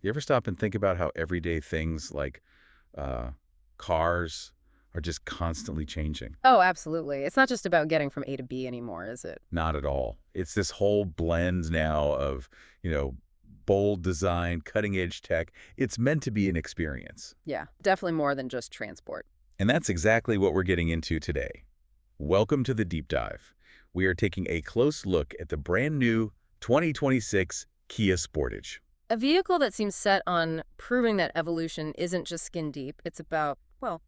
You ever stop and think about how everyday things like uh, cars are just constantly changing? Oh, absolutely. It's not just about getting from A to B anymore, is it? Not at all. It's this whole blend now of, you know, bold design, cutting-edge tech. It's meant to be an experience. Yeah, definitely more than just transport. And that's exactly what we're getting into today. Welcome to the deep dive. We are taking a close look at the brand new 2026 Kia Sportage. A vehicle that seems set on proving that evolution isn't just skin deep. It's about, well,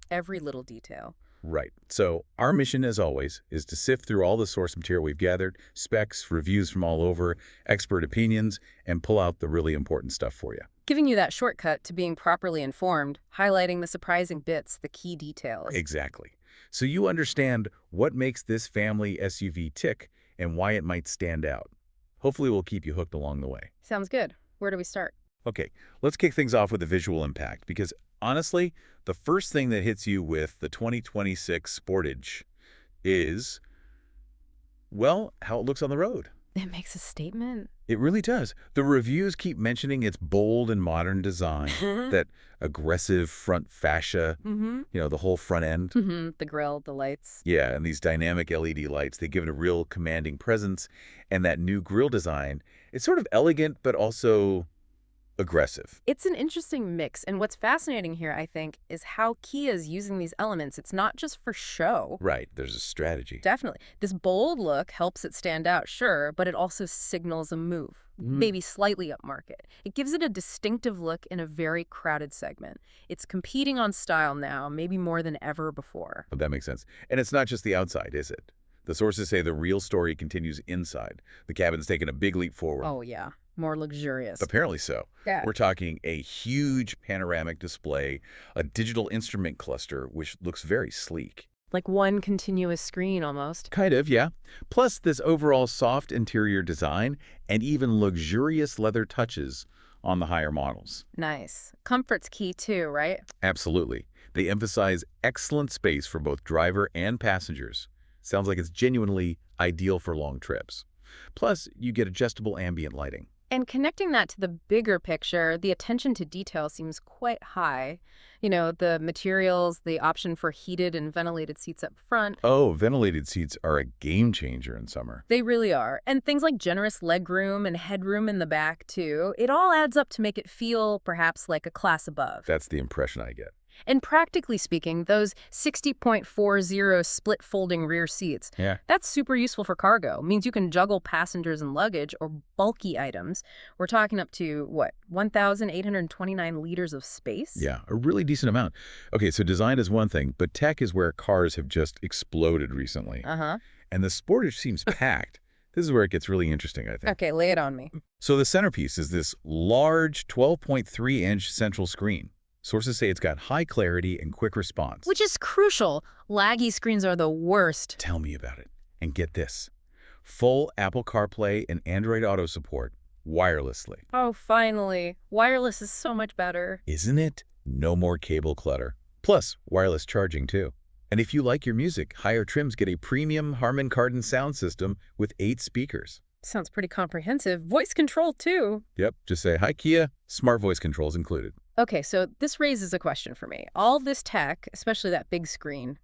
every little detail. Right. So our mission, as always, is to sift through all the source material we've gathered, specs, reviews from all over, expert opinions, and pull out the really important stuff for you. Giving you that shortcut to being properly informed, highlighting the surprising bits, the key details. Exactly. So you understand what makes this family SUV tick and why it might stand out. Hopefully we'll keep you hooked along the way. Sounds good. Where do we start? Okay, let's kick things off with a visual impact because honestly, the first thing that hits you with the 2026 Sportage is, well, how it looks on the road. It makes a statement. It really does. The reviews keep mentioning its bold and modern design, that aggressive front fascia, the whole front end. The grille, the lights. Yeah, and these dynamic LED lights, they give it a real commanding presence. And that new grille design, it's sort of elegant, but also aggressive. It's an interesting mix, and what's fascinating here, I think, is how Kia is using these elements. It's not just for show. Right, there's a strategy. Definitely. This bold look helps it stand out, sure, but it also signals a move, maybe slightly upmarket. It gives it a distinctive look in a very crowded segment. It's competing on style now, maybe more than ever before. But that makes sense. And it's not just the outside, is it? The sources say the real story continues inside. The cabin's taken a big leap forward. Oh, yeah. More luxurious. Apparently so. Yeah. We're talking a huge panoramic display, a digital instrument cluster, which looks very sleek. Like one continuous screen, almost. Kind of, yeah. Plus this overall soft interior design and even luxurious leather touches on the higher models. Nice. Comfort's key, too, right? Absolutely. They emphasize excellent space for both driver and passengers. Sounds like it's genuinely ideal for long trips. Plus, you get adjustable ambient lighting. And connecting that to the bigger picture, the attention to detail seems quite high. You know, the materials, the option for heated and ventilated seats up front. Oh, ventilated seats are a game changer in summer. They really are. And things like generous legroom and headroom in the back, too. It all adds up to make it feel, perhaps, like a class above. That's the impression I get. And practically speaking, those 60.40 split folding rear seats, that's super useful for cargo. Means you can juggle passengers and luggage or bulky items. We're talking up to, what, 1,829 liters of space? Yeah, a really decent amount. Okay, so design is one thing, but tech is where cars have just exploded recently. And the Sportage seems packed. This is where it gets really interesting, I think. Okay, lay it on me. So the centerpiece is this large 12.3-inch central screen. Sources say it's got high clarity and quick response. Which is crucial. Laggy screens are the worst. Tell me about it. And get this. Full Apple CarPlay and Android Auto support wirelessly. Oh, finally. Wireless is so much better. Isn't it? No more cable clutter. Plus, wireless charging, too. And if you like your music, higher trims get a premium Harman Kardon sound system with 8 speakers. Sounds pretty comprehensive. Voice control, too. Yep, just say, "Hi, Kia." Smart voice controls included. Okay, so this raises a question for me. All this tech, especially that big screen,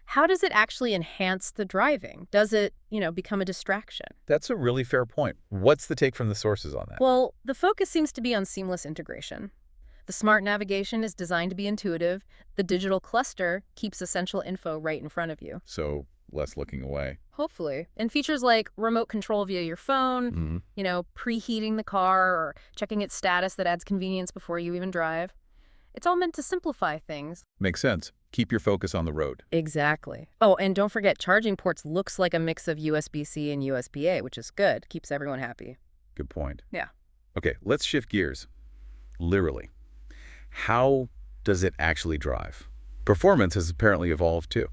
how does it actually enhance the driving? Does it, become a distraction? That's a really fair point. What's the take from the sources on that? Well, the focus seems to be on seamless integration. The smart navigation is designed to be intuitive. The digital cluster keeps essential info right in front of you. So less looking away. Hopefully. And features like remote control via your phone, preheating the car or checking its status that adds convenience before you even drive. It's all meant to simplify things. Makes sense. Keep your focus on the road. Exactly. Oh, and don't forget, charging ports looks like a mix of USB-C and USB-A, which is good. Keeps everyone happy. Good point. Yeah. Okay, let's shift gears. Literally. How does it actually drive? Performance has apparently evolved too.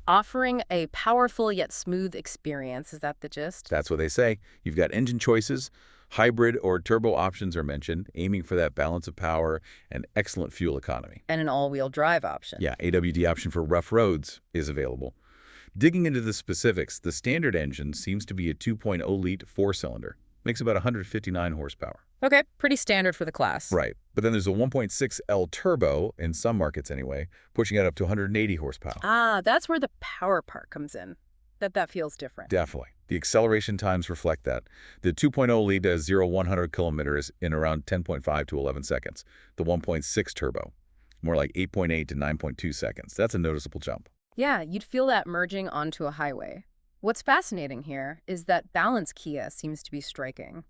Offering a powerful yet smooth experience. Is that the gist? That's what they say. You've got engine choices. Hybrid or turbo options are mentioned, aiming for that balance of power and excellent fuel economy. And an all-wheel drive option. Yeah, AWD option for rough roads is available. Digging into the specifics, the standard engine seems to be a 2.0-liter 4-cylinder. Makes about 159 horsepower. Okay, pretty standard for the class. Right. But then there's a 1.6L turbo, in some markets anyway, pushing it up to 180 horsepower. Ah, that's where the power part comes in. That feels different. Definitely. The acceleration times reflect that. The 2.0 lead does 0-100 kilometers in around 10.5 to 11 seconds. The 1.6 turbo, more like 8.8 to 9.2 seconds. That's a noticeable jump. Yeah, you'd feel that merging onto a highway. What's fascinating here is that balance Kia seems to be striking.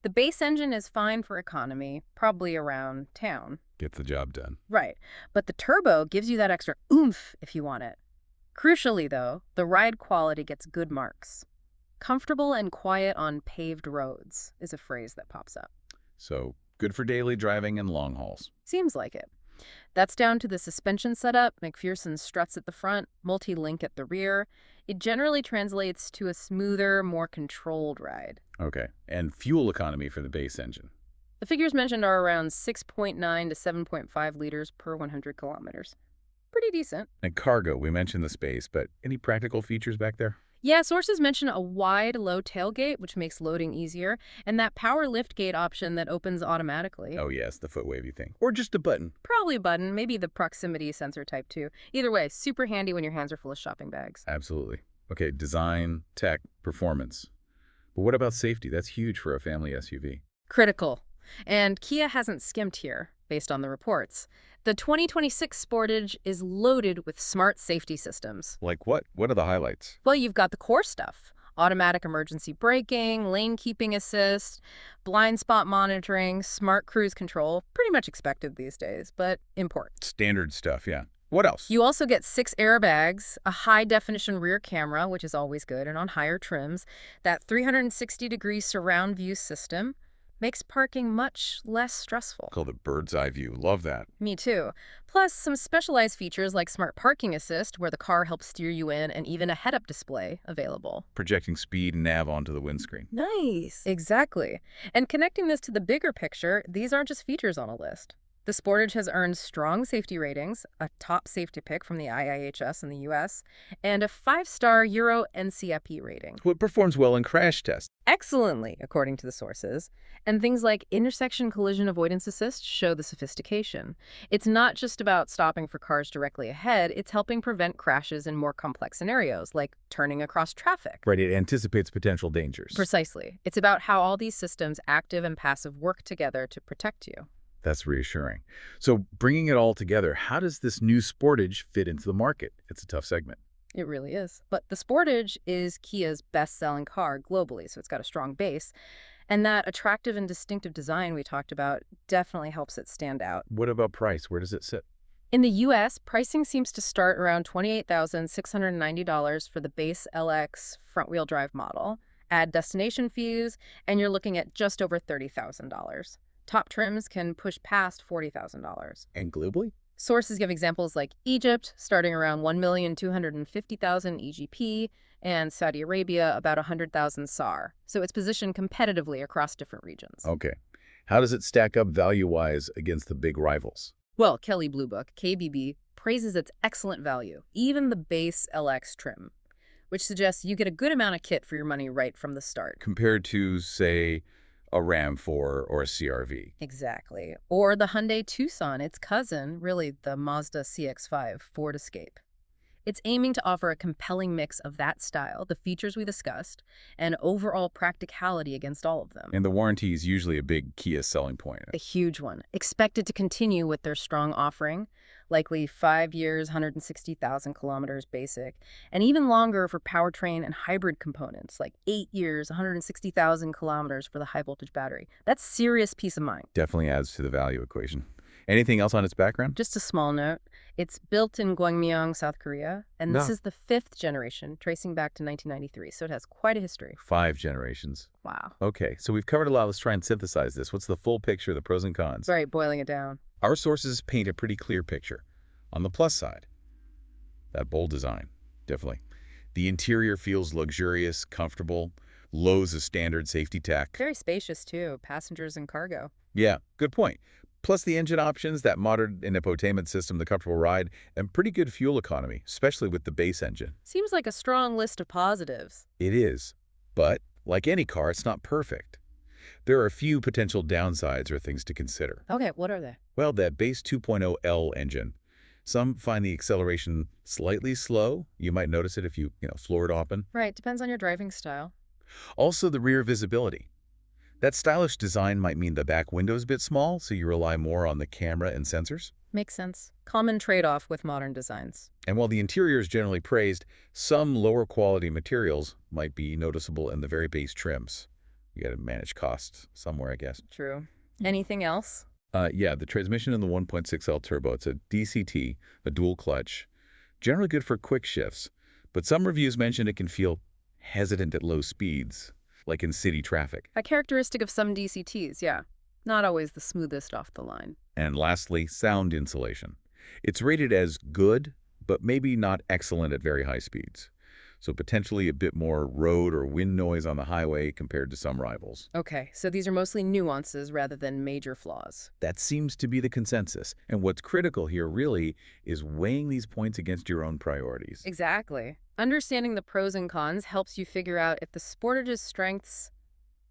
The base engine is fine for economy, probably around town. Gets the job done. Right, but the turbo gives you that extra oomph if you want it. Crucially, though, the ride quality gets good marks. Comfortable and quiet on paved roads is a phrase that pops up. So, good for daily driving and long hauls. Seems like it. That's down to the suspension setup, McPherson struts at the front, multi-link at the rear. It generally translates to a smoother, more controlled ride. Okay, and fuel economy for the base engine. The figures mentioned are around 6.9 to 7.5 liters per 100 kilometers. Pretty decent. And cargo, we mentioned the space, but any practical features back there? Yeah, sources mention a wide, low tailgate, which makes loading easier, and that power liftgate option that opens automatically. Oh yes, the foot wavy thing. Or just a button. Probably a button, maybe the proximity sensor type too. Either way, super handy when your hands are full of shopping bags. Absolutely. Okay, design, tech, performance. But what about safety? That's huge for a family SUV. Critical. And Kia hasn't skimped here, based on the reports. The 2026 Sportage is loaded with smart safety systems. Like what? What are the highlights? Well, you've got the core stuff. Automatic emergency braking, lane keeping assist, blind spot monitoring, smart cruise control. Pretty much expected these days, but important. Standard stuff, yeah. What else? You also get 6 airbags, a high-definition rear camera, which is always good, and on higher trims, that 360-degree surround view system makes parking much less stressful. Called the bird's eye view. Love that. Me too. Plus, some specialized features like smart parking assist, where the car helps steer you in, and even a head-up display available. Projecting speed and nav onto the windscreen. Nice. Exactly. And connecting this to the bigger picture, these aren't just features on a list. The Sportage has earned strong safety ratings, a top safety pick from the IIHS in the US, and a 5-star Euro NCAP rating. Well, it performs well in crash tests. Excellently, according to the sources. And things like intersection collision avoidance assist show the sophistication. It's not just about stopping for cars directly ahead, it's helping prevent crashes in more complex scenarios, like turning across traffic. Right, it anticipates potential dangers. Precisely. It's about how all these systems, active and passive, work together to protect you. That's reassuring. So bringing it all together, how does this new Sportage fit into the market? It's a tough segment. It really is. But the Sportage is Kia's best-selling car globally, so it's got a strong base. And that attractive and distinctive design we talked about definitely helps it stand out. What about price? Where does it sit? In the U.S., pricing seems to start around $28,690 for the base LX front-wheel drive model. Add destination fees, and you're looking at just over $30,000. Top trims can push past $40,000. And globally? Sources give examples like Egypt, starting around $1,250,000 EGP, and Saudi Arabia, about $100,000 SAR. So it's positioned competitively across different regions. Okay. How does it stack up value-wise against the big rivals? Well, Kelley Blue Book, KBB, praises its excellent value, even the base LX trim, which suggests you get a good amount of kit for your money right from the start. Compared to, say, a RAV4 or a CR-V. Exactly. Or the Hyundai Tucson, its cousin, really the Mazda CX-5 Ford Escape. It's aiming to offer a compelling mix of that style, the features we discussed, and overall practicality against all of them. And the warranty is usually a big Kia selling point. A huge one. Expected to continue with their strong offering, likely 5 years, 160,000 kilometers basic, and even longer for powertrain and hybrid components, like 8 years, 160,000 kilometers for the high-voltage battery. That's serious peace of mind. Definitely adds to the value equation. Anything else on its background? Just a small note. It's built in Gwangyang, South Korea, and this is the 5th generation, tracing back to 1993, so it has quite a history. 5 generations. Wow. Okay, so we've covered a lot. Let's try and synthesize this. What's the full picture, the pros and cons? Right, boiling it down. Our sources paint a pretty clear picture. On the plus side, that bold design, definitely. The interior feels luxurious, comfortable, loads of standard safety tech. Very spacious, too, passengers and cargo. Yeah, good point. Plus the engine options, that modern infotainment system, the comfortable ride, and pretty good fuel economy, especially with the base engine. Seems like a strong list of positives. It is, but like any car, it's not perfect. There are a few potential downsides or things to consider. Okay, what are they? Well, that base 2.0L engine. Some find the acceleration slightly slow. You might notice it if you floor it open. Right, depends on your driving style. Also, the rear visibility. That stylish design might mean the back window's a bit small, so you rely more on the camera and sensors. Makes sense. Common trade-off with modern designs. And while the interior is generally praised, some lower quality materials might be noticeable in the very base trims. You got to manage costs somewhere, I guess. True. Anything else? Yeah, the transmission in the 1.6L turbo, it's a DCT, a dual clutch. Generally good for quick shifts, but some reviews mention it can feel hesitant at low speeds, like in city traffic. A characteristic of some DCTs, yeah. Not always the smoothest off the line. And lastly, sound insulation. It's rated as good, but maybe not excellent at very high speeds. So potentially a bit more road or wind noise on the highway compared to some rivals. Okay, so these are mostly nuances rather than major flaws. That seems to be the consensus. And what's critical here really is weighing these points against your own priorities. Exactly. Understanding the pros and cons helps you figure out if the Sportage's strengths,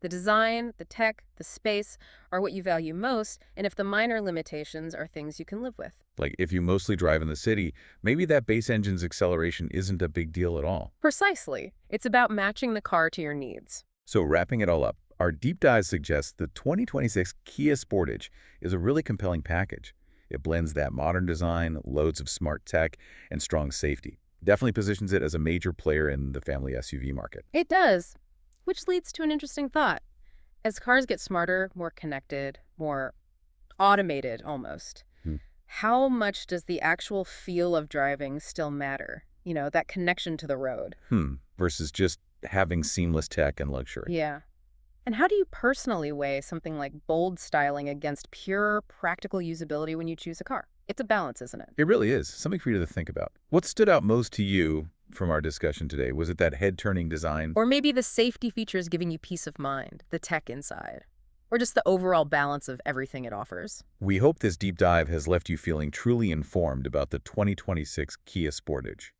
the design, the tech, the space, are what you value most, and if the minor limitations are things you can live with. Like if you mostly drive in the city, maybe that base engine's acceleration isn't a big deal at all. Precisely. It's about matching the car to your needs. So wrapping it all up, our deep dive suggests the 2026 Kia Sportage is a really compelling package. It blends that modern design, loads of smart tech, and strong safety. Definitely positions it as a major player in the family SUV market. It does, which leads to an interesting thought. As cars get smarter, more connected, more automated almost, how much does the actual feel of driving still matter? You know, that connection to the road. Versus just having seamless tech and luxury. Yeah. And how do you personally weigh something like bold styling against pure practical usability when you choose a car? It's a balance, isn't it? It really is. Something for you to think about. What stood out most to you from our discussion today? Was it that head-turning design? Or maybe the safety features giving you peace of mind, the tech inside? Or just the overall balance of everything it offers? We hope this deep dive has left you feeling truly informed about the 2026 Kia Sportage.